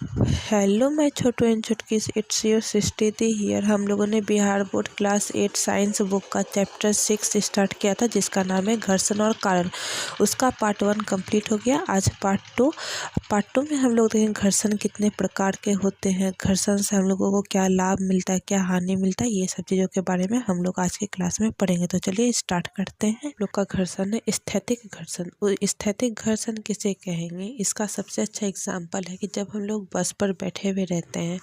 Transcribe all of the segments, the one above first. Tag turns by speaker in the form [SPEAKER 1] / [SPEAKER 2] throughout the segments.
[SPEAKER 1] Hello मैं Chhotu and Chutkis, it's your Srishti here. हम लोगों ने Bihar board class 8 science book का चैप्टर 6 स्टार्ट किया था, जिसका नाम है घर्षण और कारण। उसका पार्ट 1 कंप्लीट हो गया। आज पार्ट टू में हम लोग देखेंगे घर्षण कितने प्रकार के होते हैं, घर्षण से हम लोगों को क्या लाभ मिलता है, क्या हानि मिलता है, ये सब चीज़ों के बारे में हम लोग आज की क्लास में पढ़ेंगे। तो चलिए स्टार्ट करते हैं। हम लोग का घर्षण है स्थैतिक घर्षण। स्थैतिक घर्षण किसे कहेंगे, इसका सबसे अच्छा एग्जाम्पल है कि जब हम लोग बस पर बैठे हुए रहते हैं,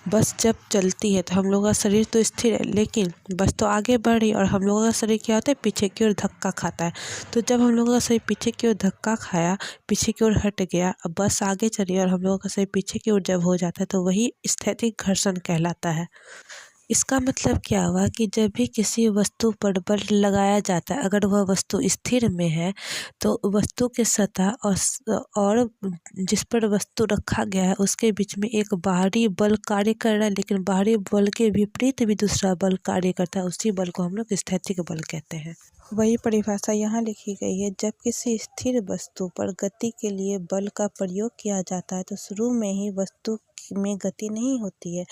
[SPEAKER 1] बस जब चलती है तो हम लोगों का शरीर तो स्थिर है, लेकिन बस तो आगे बढ़ रही है और हम लोगों का शरीर क्या होता है, पीछे की ओर धक्का खाता है। तो जब हम लोगों का शरीर पीछे की ओर धक्का खाया, पीछे की ओर हट गया, अब बस आगे चली और हम लोगों का शरीर पीछे की ओर जब हो जाता है तो वही स्थैतिक घर्षण कहलाता है। इसका मतलब क्या हुआ कि जब भी किसी वस्तु पर बल लगाया जाता है, अगर वह वस्तु स्थिर में है तो वस्तु के सतह और जिस पर वस्तु रखा गया है उसके बीच में एक बाहरी बल कार्य कर रहा है, लेकिन बाहरी बल के विपरीत भी दूसरा बल कार्य करता है। उसी बल को हम लोग स्थैतिक बल कहते हैं। वही परिभाषा यहाँ लिखी गई है। जब किसी स्थिर वस्तु पर गति के लिए बल का प्रयोग किया जाता है तो शुरू में ही वस्तु में गति नहीं होती है।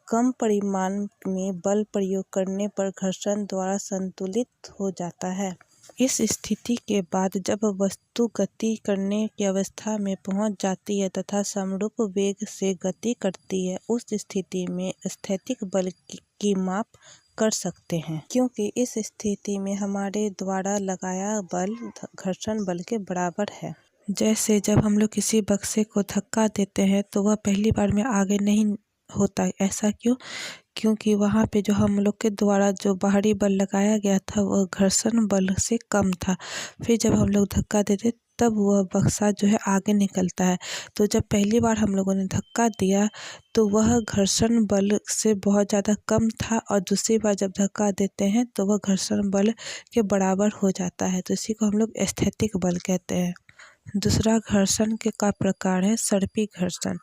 [SPEAKER 1] कम परिमाण में बल प्रयोग करने पर घर्षण द्वारा संतुलित हो जाता है। इस स्थिति के बाद जब वस्तु गति करने की अवस्था में पहुंच जाती है तथा समरूप वेग से गति करती है, उस स्थिति में स्थैतिक बल की माप कर सकते हैं, क्योंकि इस स्थिति में हमारे द्वारा लगाया बल घर्षण बल के बराबर है। जैसे जब हम लोग किसी बक्से को धक्का देते हैं तो वह पहली बार में आगे नहीं होता है। ऐसा क्यों? क्योंकि वहाँ पे जो हम लोग के द्वारा जो बाहरी बल लगाया गया था वह घर्षण बल से कम था। फिर जब हम लोग धक्का देते तब वह बक्सा जो है आगे निकलता है। तो जब पहली बार हम लोगों ने धक्का दिया तो वह घर्षण बल से बहुत ज़्यादा कम था, और दूसरी बार जब धक्का देते हैं तो वह घर्षण बल के बराबर हो जाता है। तो इसी को हम लोग स्थैतिक बल कहते हैं। दूसरा घर्षण के का प्रकार है सर्पी घर्षण।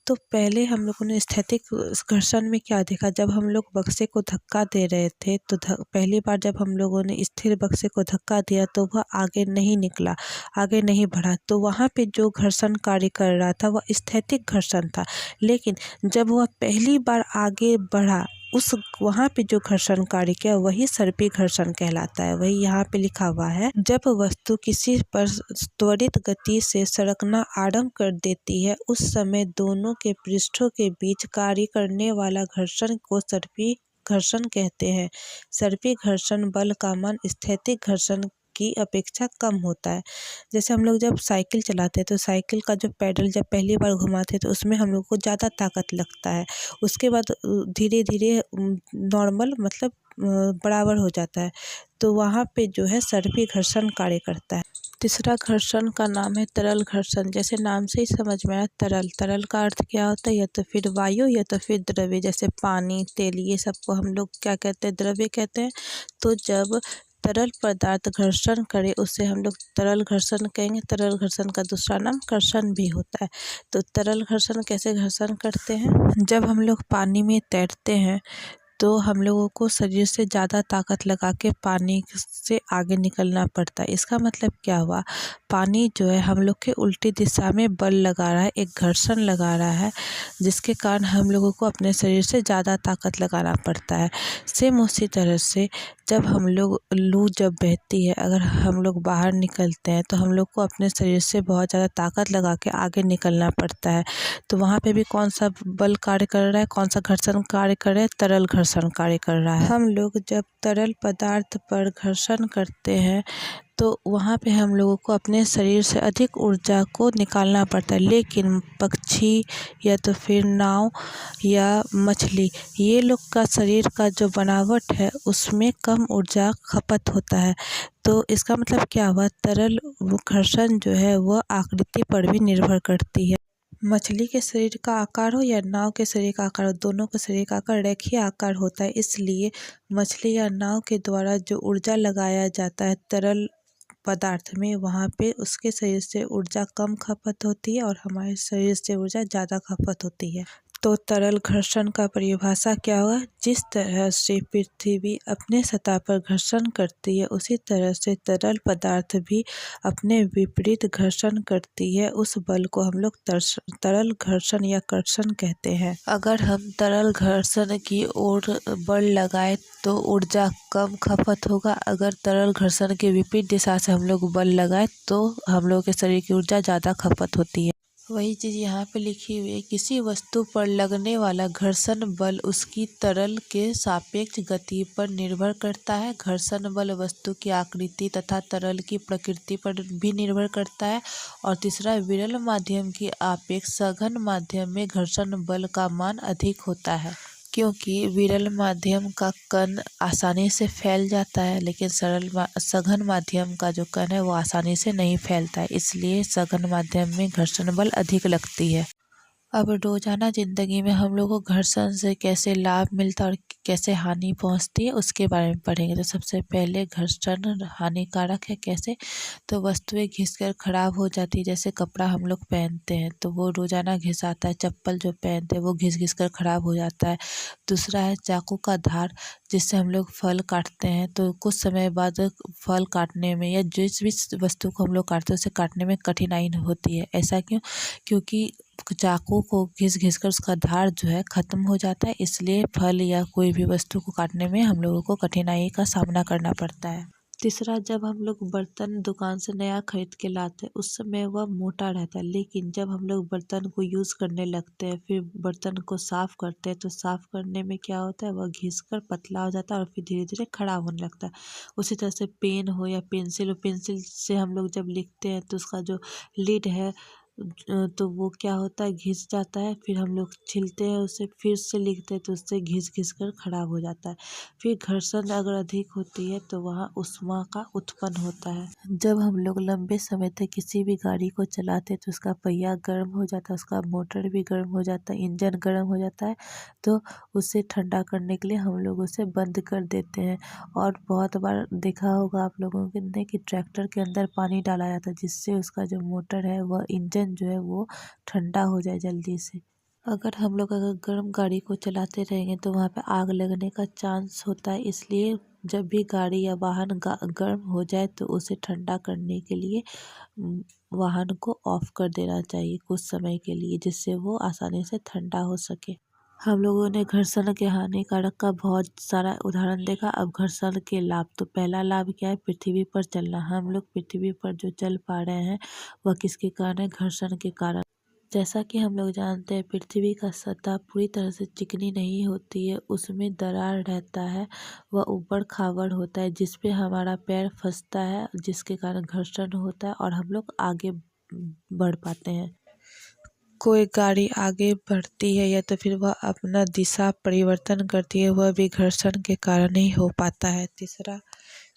[SPEAKER 1] तो पहले हम लोगों ने स्थैतिक घर्षण में क्या देखा, जब हम लोग बक्से को धक्का दे रहे थे तो पहली बार जब हम लोगों ने स्थिर बक्से को धक्का दिया तो वह आगे नहीं निकला, आगे नहीं बढ़ा, तो वहाँ पे जो घर्षण कार्य कर रहा था वह स्थैतिक घर्षण था। लेकिन जब वह पहली बार आगे बढ़ा, उस वहाँ पे जो घर्षण कार्य किया वही सर्पी घर्षण कहलाता है। वही यहाँ पे लिखा हुआ है। जब वस्तु किसी पर त्वरित गति से सरकना आरंभ कर देती है, उस समय दोनों के पृष्ठों के बीच कार्य करने वाला घर्षण को सर्पी घर्षण कहते हैं। सर्पी घर्षण बल का मान स्थैतिक घर्षण की अपेक्षा कम होता है। जैसे हम लोग जब साइकिल चलाते हैं तो साइकिल का जो पैडल जब पहली बार घुमाते हैं तो उसमें हम लोग को ज़्यादा ताकत लगता है। उसके बाद धीरे धीरे नॉर्मल मतलब बराबर हो जाता है। तो वहाँ पे जो है सर्पी घर्षण कार्य करता है। तीसरा घर्षण का नाम है तरल घर्षण। जैसे नाम से ही समझ में आया तरल, तरल का अर्थ क्या होता है, या तो फिर वायु या तो फिर द्रव्य। जैसे पानी, तेल, ये सबको हम लोग क्या कहते हैं, द्रव्य कहते हैं। तो जब तरल पदार्थ घर्षण करे उसे हम लोग तरल घर्षण कहेंगे। तरल घर्षण का दूसरा नाम कर्षण भी होता है। तो तरल घर्षण कैसे घर्षण करते हैं, जब हम लोग पानी में तैरते हैं तो हम लोगों को शरीर से ज़्यादा ताकत लगा के पानी से आगे निकलना पड़ता है। इसका मतलब क्या हुआ, पानी जो है हम लोग के उल्टी दिशा में बल लगा रहा है, एक घर्षण लगा रहा है, जिसके कारण हम लोगों को अपने शरीर से ज़्यादा ताकत लगाना पड़ता है। सेम उसी तरह से जब हम लोग लू जब बहती है, अगर हम लोग बाहर निकलते हैं तो हम लोग को अपने शरीर से बहुत ज़्यादा ताकत लगा के आगे निकलना पड़ता है। तो वहाँ पे भी कौन सा बल कार्य कर रहा है, कौन सा घर्षण कार्य कर रहा है, तरल घर्षण कार्य कर रहा है। हम लोग जब तरल पदार्थ पर घर्षण करते हैं तो वहाँ पे हम लोगों को अपने शरीर से अधिक ऊर्जा को निकालना पड़ता है। लेकिन पक्षी या तो फिर नाव या मछली, ये लोग का शरीर का जो बनावट है उसमें कम ऊर्जा खपत होता है। तो इसका मतलब क्या हुआ, तरल घर्षण जो है वह आकृति पर भी निर्भर करती है। मछली के शरीर का आकार हो या नाव के शरीर का आकार हो, दोनों के शरीर का आकार रेखीय आकार होता है। इसलिए मछली या नाव के द्वारा जो ऊर्जा लगाया जाता है तरल पदार्थ में, वहाँ पे उसके शरीर से ऊर्जा कम खपत होती है और हमारे शरीर से ऊर्जा ज़्यादा खपत होती है। तो तरल घर्षण का परिभाषा क्या हुआ? जिस तरह से पृथ्वी अपने सतह पर घर्षण करती है उसी तरह से तरल पदार्थ भी अपने विपरीत घर्षण करती है। उस बल को हम लोग तरल घर्षण या कर्षण कहते हैं। अगर हम तरल घर्षण की ओर बल लगाए तो ऊर्जा कम खपत होगा। अगर तरल घर्षण के विपरीत दिशा से हम लोग बल लगाए तो हम लोग के शरीर की ऊर्जा ज़्यादा खपत होती है। वही चीज़ यहाँ पे लिखी हुई है, किसी वस्तु पर लगने वाला घर्षण बल उसकी तरल के सापेक्ष गति पर निर्भर करता है। घर्षण बल वस्तु की आकृति तथा तरल की प्रकृति पर भी निर्भर करता है। और तीसरा, विरल माध्यम की अपेक्षा सघन माध्यम में घर्षण बल का मान अधिक होता है, क्योंकि विरल माध्यम का कण आसानी से फैल जाता है, लेकिन सघन माध्यम का जो कण है वो आसानी से नहीं फैलता है, इसलिए सघन माध्यम में घर्षण बल अधिक लगती है। अब रोजाना ज़िंदगी में हम लोगों को घर्षण से कैसे लाभ मिलता है और कैसे हानि पहुंचती है उसके बारे में पढ़ेंगे। तो सबसे पहले घर्षण हानिकारक है कैसे? तो वस्तुएं घिसकर खराब हो जाती है। जैसे कपड़ा हम लोग पहनते हैं तो वो रोजाना घिसाता है, चप्पल जो पहनते हैं वो घिस कर खराब हो जाता है। दूसरा है चाकू का धार, जिससे हम लोग फल काटते हैं तो कुछ समय बाद फल काटने में या जिस भी वस्तु को हम लोग काटते हैं उसे काटने में कठिनाई होती है। ऐसा क्यों? क्योंकि चाकू को घिस कर उसका धार जो है ख़त्म हो जाता है, इसलिए फल या कोई भी वस्तु को काटने में हम लोगों को कठिनाई का सामना करना पड़ता है। तीसरा, जब हम लोग बर्तन दुकान से नया खरीद के लाते हैं उस समय वह मोटा रहता है, लेकिन जब हम लोग बर्तन को यूज़ करने लगते हैं फिर बर्तन को साफ़ करते हैं तो साफ़ करने में क्या होता है, वह घिस कर पतला हो जाता है और फिर धीरे धीरे खराब होने लगता है। उसी तरह से पेन हो या पेंसिल हो, पेंसिल से हम लोग जब लिखते हैं तो उसका जो लिड है तो वो क्या होता है, घिस जाता है। फिर हम लोग छीलते हैं उसे, फिर से लिखते हैं तो उससे घिस कर खराब हो जाता है। फिर घर्षण अगर अधिक होती है तो वहाँ ऊष्मा का उत्पन्न होता है। जब हम लोग लंबे समय तक किसी भी गाड़ी को चलाते हैं तो उसका पहिया गर्म हो जाता है, उसका मोटर भी गर्म हो जाता है, इंजन गर्म हो जाता है, तो उसे ठंडा करने के लिए हम लोग उसे बंद कर देते हैं। और बहुत बार देखा होगा आप लोगों ने कि ट्रैक्टर के अंदर पानी डाला जाता है, जिससे उसका जो मोटर है वह इंजन जो है वो ठंडा हो जाए जल्दी से। अगर गर्म गाड़ी को चलाते रहेंगे तो वहाँ पे आग लगने का चांस होता है, इसलिए जब भी गाड़ी या वाहन गर्म हो जाए तो उसे ठंडा करने के लिए वाहन को ऑफ कर देना चाहिए कुछ समय के लिए, जिससे वो आसानी से ठंडा हो सके। हम लोगों ने घर्षण के हानिकारक का बहुत सारा उदाहरण देखा। अब घर्षण के लाभ, तो पहला लाभ क्या है, पृथ्वी पर चलना। हम लोग पृथ्वी पर जो चल पा रहे हैं वह किसके कारण है, घर्षण के कारण। जैसा कि हम लोग जानते हैं पृथ्वी का सतह पूरी तरह से चिकनी नहीं होती है, उसमें दरार रहता है, वह ऊबड़ खाबड़ होता है जिस पे हमारा पैर फंसता है, जिसके कारण घर्षण होता है और हम लोग आगे बढ़ पाते हैं। कोई गाड़ी आगे बढ़ती है या तो फिर वह अपना दिशा परिवर्तन करती है, वह भी घर्षण के कारण ही हो पाता है। तीसरा,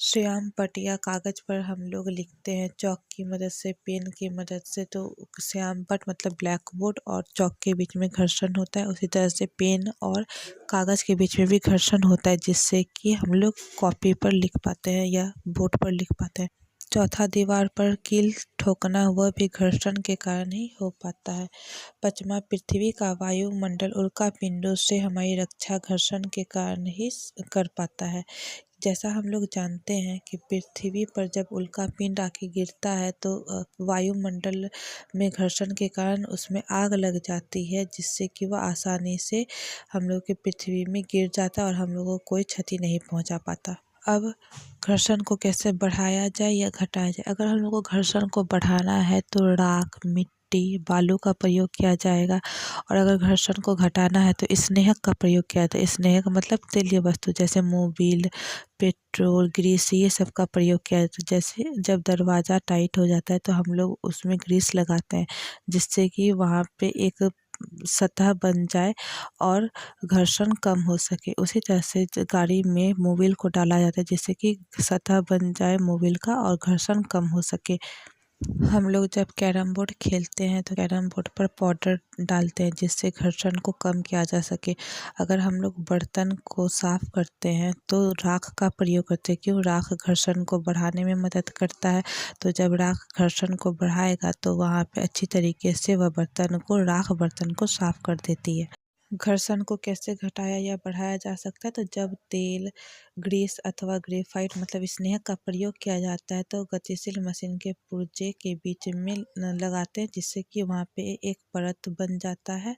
[SPEAKER 1] श्याम पट्ट या कागज पर हम लोग लिखते हैं चौक की मदद से, पेन की मदद से, तो श्याम पट्ट मतलब ब्लैक बोर्ड और चौक के बीच में घर्षण होता है। उसी तरह से पेन और कागज के बीच में भी घर्षण होता है, जिससे कि हम लोग कॉपी पर लिख पाते हैं या बोर्ड पर लिख पाते हैं। चौथा, दीवार पर कील ठोकना, वह भी घर्षण के कारण ही हो पाता है। पांचवा, पृथ्वी का वायुमंडल उल्का पिंडों से हमारी रक्षा घर्षण के कारण ही कर पाता है। जैसा हम लोग जानते हैं कि पृथ्वी पर जब उल्का पिंड आके गिरता है तो वायुमंडल में घर्षण के कारण उसमें आग लग जाती है, जिससे कि वह आसानी से हम लोग की पृथ्वी में गिर जाता है और हम लोगों को कोई क्षति नहीं पहुंचा पाता। अब घर्षण को कैसे बढ़ाया जाए या घटाया जाए? अगर हम लोग को घर्षण को बढ़ाना है तो राख, मिट्टी, बालू का प्रयोग किया जाएगा। और अगर घर्षण को घटाना है तो स्नेहक का प्रयोग किया जाता है। स्नेहक मतलब तेलीय वस्तु, जैसे मोबिल, पेट्रोल, ग्रीस, ये सब का प्रयोग किया जाता है। जैसे जब दरवाज़ा टाइट हो जाता है तो हम लोग उसमें ग्रीस लगाते हैं, जिससे कि वहाँ पे एक सतह बन जाए और घर्षण कम हो सके। उसी तरह से गाड़ी में मोबिल को डाला जाता है, जिससे कि सतह बन जाए मोबिल का और घर्षण कम हो सके। हम लोग जब कैरम बोर्ड खेलते हैं तो कैरम बोर्ड पर पाउडर डालते हैं, जिससे घर्षण को कम किया जा सके। अगर हम लोग बर्तन को साफ करते हैं तो राख का प्रयोग करते हैं। क्यों? राख घर्षण को बढ़ाने में मदद करता है। तो जब राख घर्षण को बढ़ाएगा तो वहाँ पे अच्छी तरीके से वह राख बर्तन को साफ कर देती है। घर्षण को कैसे घटाया या बढ़ाया जा सकता है, तो जब तेल, ग्रीस अथवा ग्रेफाइट मतलब स्नेहक का प्रयोग किया जाता है तो गतिशील मशीन के पुर्जे के बीच में लगाते हैं, जिससे कि वहाँ पे एक परत बन जाता है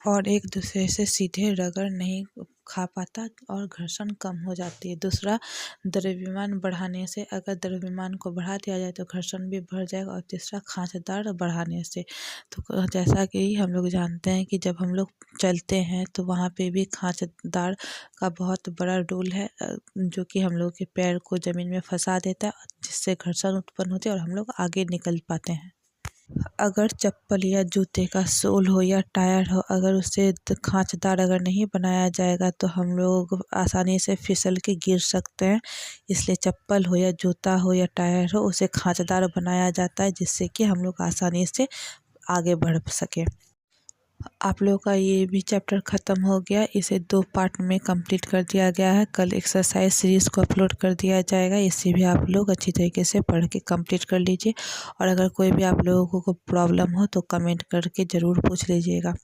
[SPEAKER 1] और एक दूसरे से सीधे रगड़ नहीं खा पाता और घर्षण कम हो जाती है। दूसरा, द्रव्यमान बढ़ाने से, अगर द्रव्यमान को बढ़ा दिया जाए तो घर्षण भी बढ़ जाएगा। और तीसरा, खांचदार बढ़ाने से, तो जैसा कि हम लोग जानते हैं कि जब हम लोग चलते हैं तो वहाँ पे भी खांचदार का बहुत बड़ा रोल है, जो कि हम लोग के पैर को ज़मीन में फंसा देता है, जिससे घर्षण उत्पन्न होती है और हम लोग आगे निकल पाते हैं। अगर चप्पल या जूते का सोल हो या टायर हो, अगर उसे खांचदार अगर नहीं बनाया जाएगा तो हम लोग आसानी से फिसल के गिर सकते हैं। इसलिए चप्पल हो या जूता हो या टायर हो, उसे खांचदार बनाया जाता है, जिससे कि हम लोग आसानी से आगे बढ़ सकें। आप लोगों का ये भी चैप्टर ख़त्म हो गया। इसे 2 पार्ट में कंप्लीट कर दिया गया है। कल एक्सरसाइज सीरीज़ को अपलोड कर दिया जाएगा। इसे भी आप लोग अच्छी तरीके से पढ़ के कंप्लीट कर लीजिए। और अगर कोई भी आप लोगों को प्रॉब्लम हो तो कमेंट करके ज़रूर पूछ लीजिएगा।